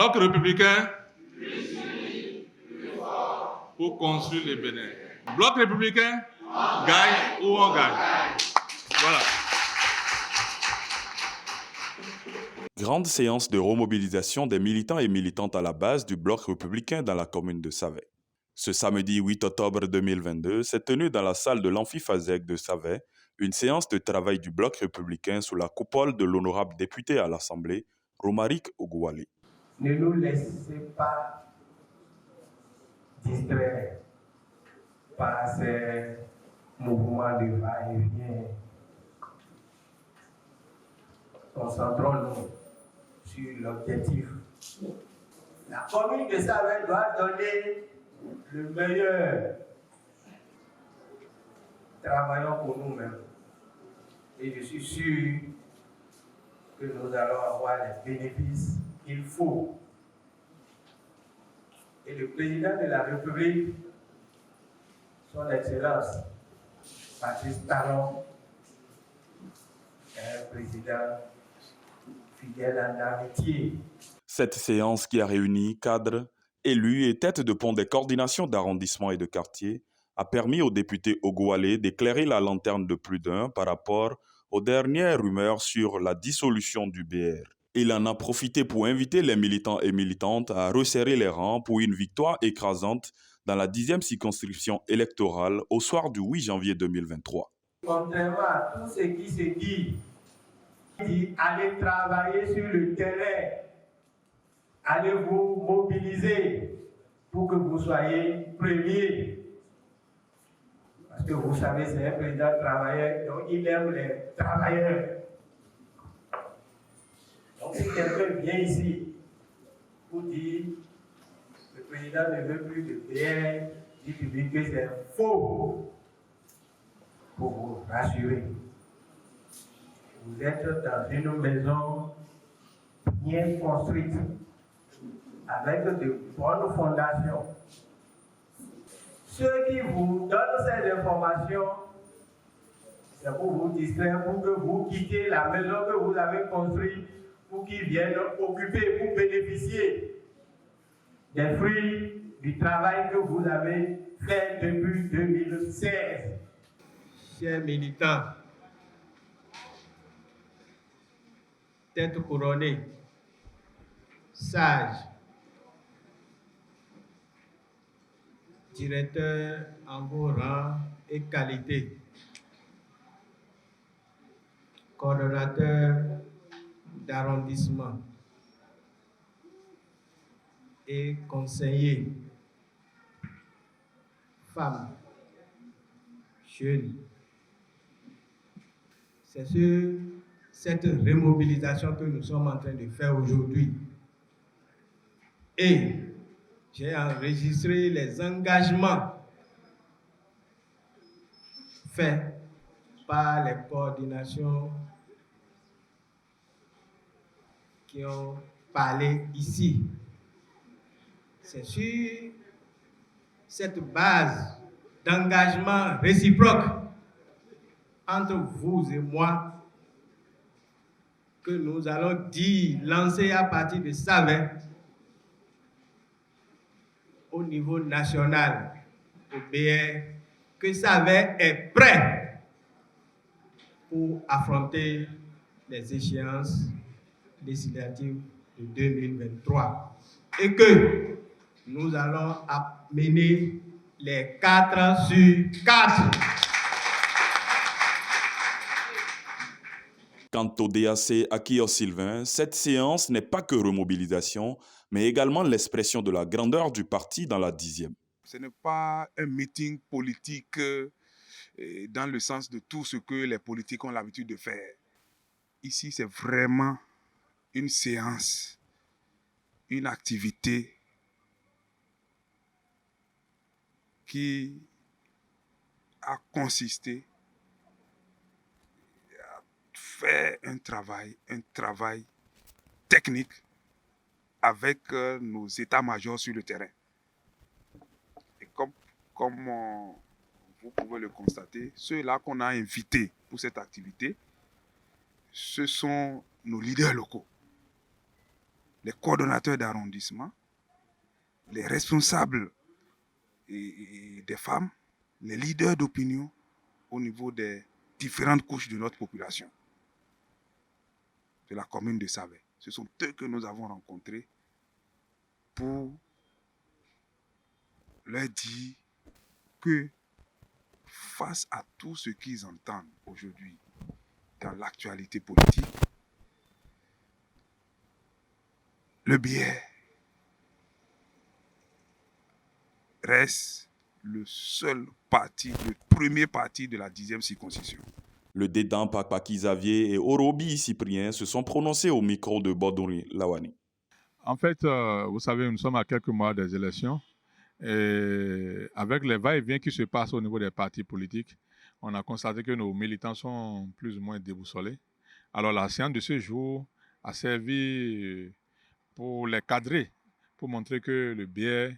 Bloc républicain pour construire le Bénin. Bloc républicain, gagne ou on gagne. Voilà. Grande séance de remobilisation des militants et militantes à la base du Bloc républicain dans la commune de Savay. Ce samedi 8 octobre 2022 s'est tenue dans la salle de l'Amphifasec de Savay une séance de travail du Bloc républicain sous la coupole de l'honorable député à l'Assemblée, Romaric Oguwale. Ne nous laissez pas distraire par ces mouvements de va-et-vient. Concentrons-nous sur l'objectif. La commune de Savay doit donner le meilleur. Travaillons pour nous-mêmes. Et je suis sûr que nous allons avoir les bénéfices qu'il faut. Et le président de la République, son Excellence, Patrice Talon, est un président fidèle en amitié. Cette séance qui a réuni cadres, élus et têtes de pont des coordinations d'arrondissement et de quartier a permis au député Oguwale d'éclairer la lanterne de plus d'un par rapport aux dernières rumeurs sur la dissolution du BR. Il en a profité pour inviter les militants et militantes à resserrer les rangs pour une victoire écrasante dans la 10e circonscription électorale au soir du 8 janvier 2023. Contrairement à tout ce qui se dit allez travailler sur le terrain, allez vous mobiliser pour que vous soyez premiers. Parce que vous savez, c'est un président travailleur, donc il aime les travailleurs. Donc si quelqu'un vient ici pour dire que le président ne veut plus de PR, dites-lui que c'est faux, pour vous rassurer. Vous êtes dans une maison bien construite, avec de bonnes fondations. Ceux qui vous donnent ces informations, c'est pour vous distraire, pour que vous quittiez la maison que vous avez construite, pour qu'ils viennent occuper, pour bénéficier des fruits du travail que vous avez fait depuis 2016. Chers militants, tête couronnée, sages, directeurs en vos rangs et qualités, coordonnateurs d'arrondissement et conseillers, femmes, jeunes. C'est sur cette remobilisation que nous sommes en train de faire aujourd'hui. Et j'ai enregistré les engagements faits par les coordinations qui ont parlé ici. C'est sur cette base d'engagement réciproque entre vous et moi que nous allons lancer à partir de Savay au niveau national, au BR, que Savay est prêt pour affronter les échéances législatives de 2023 et que nous allons mener les 4 sur 4. Quant au DAC Akio Sylvain, cette séance n'est pas que remobilisation, mais également l'expression de la grandeur du parti dans la 10e. Ce n'est pas un meeting politique dans le sens de tout ce que les politiques ont l'habitude de faire. Ici, c'est vraiment une séance, une activité qui a consisté à faire un travail technique avec nos états-majors sur le terrain. Et comme vous pouvez le constater, ceux-là qu'on a invités pour cette activité, ce sont nos leaders locaux. les coordonnateurs d'arrondissement, les responsables et des femmes, les leaders d'opinion au niveau des différentes couches de notre population, de la commune de Savay. Ce sont eux que nous avons rencontrés pour leur dire que face à tout ce qu'ils entendent aujourd'hui dans l'actualité politique, le biais reste le seul parti, le premier parti de la 10e circonscription. Le Dédan Pakpaki Xavier et Orobi Cyprien se sont prononcés au micro de Bodouri Lawani. En fait, vous savez, nous sommes à quelques mois des élections. Et avec les va-et-vient qui se passent au niveau des partis politiques, on a constaté que nos militants sont plus ou moins déboussolés. Alors la séance de ce jour a servi pour les cadrer, pour montrer que le biais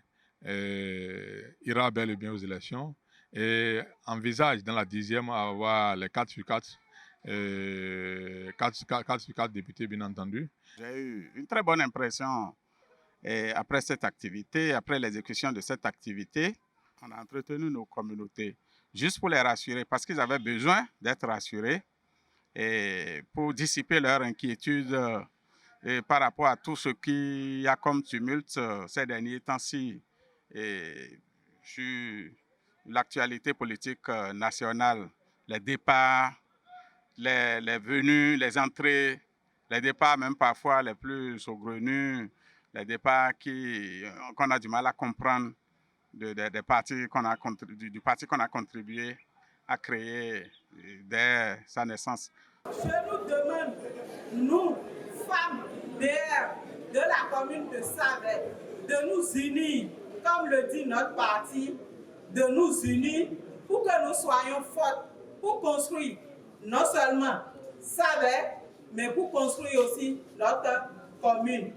ira bel et bien aux élections et envisage dans la 10e à avoir les 4 sur 4, 4 sur 4 députés bien entendu. J'ai eu une très bonne impression après cette activité, après l'exécution de cette activité. On a entretenu nos communautés juste pour les rassurer parce qu'ils avaient besoin d'être rassurés et pour dissiper leur inquiétude par rapport à tout ce qu'il y a comme tumulte ces derniers temps-ci sur l'actualité politique nationale, les départs, les venues, les entrées, les départs même parfois les plus saugrenus, les départs qu'on a du mal à comprendre des partis du parti qu'on a contribué à créer dès sa naissance. Je nous demande, nous, femmes de la commune de Savay, de nous unir, comme le dit notre parti, de nous unir pour que nous soyons fortes, pour construire non seulement Savay, mais pour construire aussi notre commune.